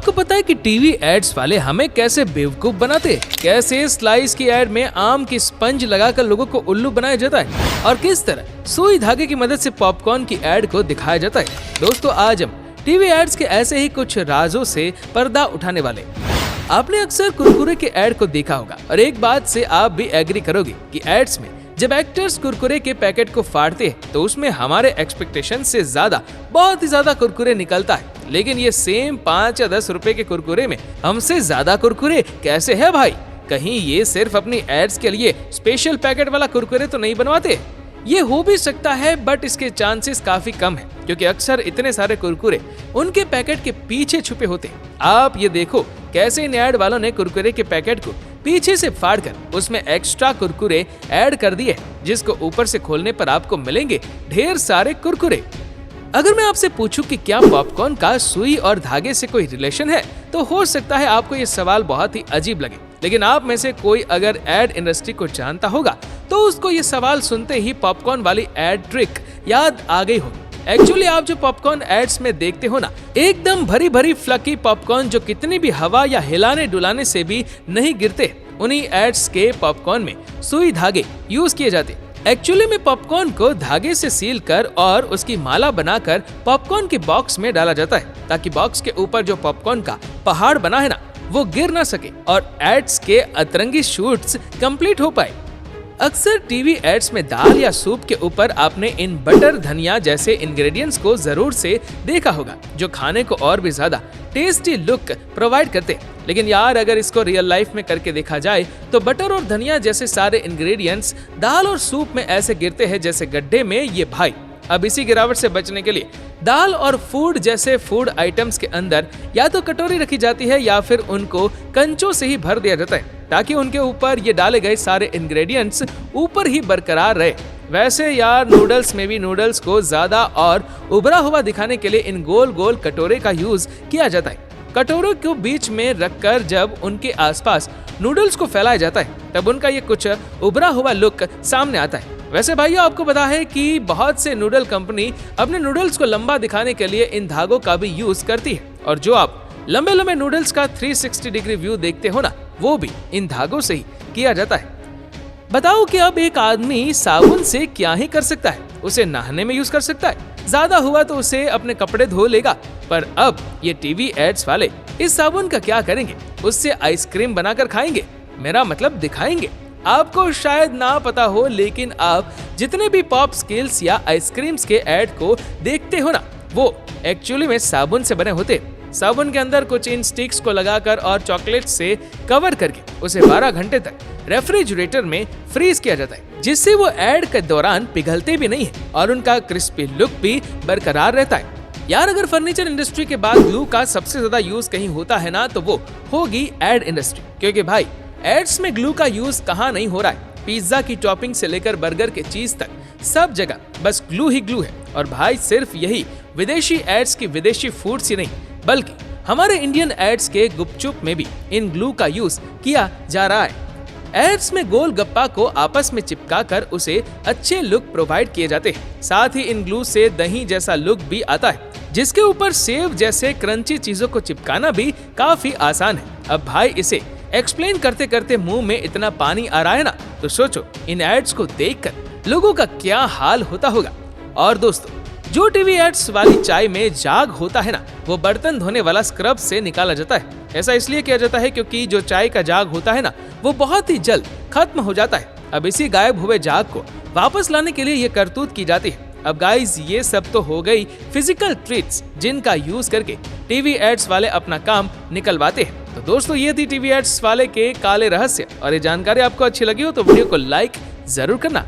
आपको पता है कि टीवी एड्स वाले हमें कैसे बेवकूफ बनाते हैं? कैसे स्लाइस की एड में आम की स्पंज लगाकर लोगों को उल्लू बनाया जाता है और किस तरह सुई धागे की मदद से पॉपकॉर्न की एड को दिखाया जाता है। दोस्तों, आज हम टीवी एड्स के ऐसे ही कुछ राजों से पर्दा उठाने वाले। आपने अक्सर कुरकुरे के एड को देखा होगा और एक बात से आप भी एग्री करोगे कि एड्स में जब एक्टर्स कुरकुरे के पैकेट को फाड़ते हैं तो उसमें हमारे एक्सपेक्टेशन से ज्यादा, बहुत ही ज्यादा कुरकुरे निकलता है। लेकिन ये सेम 5 या 10 रुपए के कुरकुरे में हमसे ज्यादा कुरकुरे कैसे है भाई? कहीं ये सिर्फ अपनी एड्स के लिए स्पेशल पैकेट वाला कुरकुरे तो नहीं बनवाते? ये हो भी सकता है, बट इसके चांसेस काफी कम है क्योंकि अक्सर इतने सारे कुरकुरे उनके पैकेट के पीछे छुपे होते हैं। आप ये देखो कैसे इन एड वालों ने कुरकुरे के पैकेट को पीछे से फाड़कर उसमें एक्स्ट्रा कुरकुरे ऐड कर दिए, जिसको ऊपर से खोलने पर आपको मिलेंगे ढेर सारे कुरकुरे। अगर मैं आपसे पूछूं कि क्या पॉपकॉर्न का सुई और धागे से कोई रिलेशन है, तो हो सकता है आपको ये सवाल बहुत ही अजीब लगे। लेकिन आप में से कोई अगर एड इंडस्ट्री को जानता होगा तो उसको ये सवाल सुनते ही पॉपकॉर्न वाली एड ट्रिक याद आ गई होगी। एक्चुअली आप जो पॉपकॉर्न एड्स में देखते हो ना, एकदम भरी भरी फ्लकी पॉपकॉर्न जो कितनी भी हवा या हिलाने डुलाने से भी नहीं गिरते, उन्हीं एड्स के पॉपकॉर्न में सुई धागे यूज किए जाते। एक्चुअली में पॉपकॉर्न को धागे से सील कर और उसकी माला बनाकर पॉपकॉर्न के बॉक्स में डाला जाता है ताकि बॉक्स के ऊपर जो पॉपकॉर्न का पहाड़ बना है ना, वो गिर ना सके और एड्स के अतरंगी शूट्स कंप्लीट हो पाए। अक्सर टीवी एड्स में दाल या सूप के ऊपर आपने इन बटर, धनिया जैसे इंग्रेडिएंट्स को जरूर से देखा होगा, जो खाने को और भी ज्यादा टेस्टी लुक प्रोवाइड करते हैं। लेकिन यार, अगर इसको रियल लाइफ में करके देखा जाए तो बटर और धनिया जैसे सारे इंग्रेडिएंट्स दाल और सूप में ऐसे गिरते हैं जैसे गड्ढे में ये भाई। अब इसी गिरावट से बचने के लिए दाल और फूड जैसे फूड आइटम्स के अंदर या तो कटोरी रखी जाती है या फिर उनको कंचों से ही भर दिया जाता है ताकि उनके ऊपर ये डाले गए सारे इंग्रेडिएंट्स ऊपर ही बरकरार रहे। वैसे यार, नूडल्स में भी नूडल्स को ज्यादा और उभरा हुआ दिखाने के लिए इन गोल गोल कटोरे का यूज किया जाता है। कटोरों को बीच में रखकर जब उनके आसपास नूडल्स को फैलाया जाता है तब उनका ये कुछ उभरा हुआ लुक सामने आता है। वैसे भाइयों, आपको पता है कि बहुत से नूडल कंपनी अपने नूडल्स को लंबा दिखाने के लिए इन धागों का भी यूज करती है और जो आप लंबे लंबे नूडल्स का 360 डिग्री व्यू देखते हो ना, वो भी इन धागों से ही किया जाता है। बताओ कि अब एक आदमी साबुन से क्या ही कर सकता है? उसे नहाने में यूज कर सकता है, ज्यादा हुआ तो उसे अपने कपड़े धो लेगा। पर अब ये टीवी एड्स वाले इस साबुन का क्या करेंगे? उससे आइसक्रीम बनाकर खाएंगे, मेरा मतलब दिखाएंगे। आपको शायद ना पता हो, लेकिन आप जितने भी पॉप स्किल्स या आइसक्रीम्स के एड को देखते हो ना, वो एक्चुअली में साबुन से बने होते। साबुन के अंदर कुछ इन स्टिक्स को लगाकर और चॉकलेट से कवर करके उसे 12 घंटे तक रेफ्रिजरेटर में फ्रीज किया जाता है, जिससे वो एड के दौरान पिघलते भी नहीं है और उनका क्रिस्पी लुक भी बरकरार रहता है। यार, अगर फर्नीचर इंडस्ट्री के बाद ग्लू का सबसे ज्यादा यूज कहीं होता है ना, तो वो होगी एड इंडस्ट्री। क्योंकि भाई, एड्स में ग्लू का यूज कहाँ नहीं हो रहा है। पिज्जा की टॉपिंग से लेकर बर्गर के चीज तक सब जगह बस ग्लू ही ग्लू है। और भाई, सिर्फ यही विदेशी एड्स की विदेशी फूड्स ही नहीं, बल्कि हमारे इंडियन एड्स के गुपचुप में भी इन ग्लू का यूज किया जा रहा है। एड्स में गोल गप्पा को आपस में चिपका कर उसे अच्छे लुक प्रोवाइड किए जाते हैं। साथ ही इन ग्लू से दही जैसा लुक भी आता है, जिसके ऊपर सेव जैसे क्रंची चीजों को चिपकाना भी काफी आसान है। अब भाई, इसे एक्सप्लेन करते करते मुंह में इतना पानी आ रहा है ना, तो सोचो इन एड्स को देखकर लोगों का क्या हाल होता होगा। और दोस्तों, जो टीवी एड्स वाली चाय में जाग होता है ना, वो बर्तन धोने वाला स्क्रब से निकाला जाता है। ऐसा इसलिए किया जाता है क्योंकि जो चाय का जाग होता है ना, वो बहुत ही जल्द खत्म हो जाता है। अब इसी गायब हुए जाग को वापस लाने के लिए ये करतूत की जाती है। अब गाइस, ये सब तो हो गई फिजिकल ट्रिक्स जिनका यूज करके टीवी एड्स वाले अपना काम निकलवाते हैं। तो दोस्तों, ये थी टीवी एड्स वाले के काले रहस्य और ये जानकारी आपको अच्छी लगी हो तो वीडियो को लाइक जरूर करना।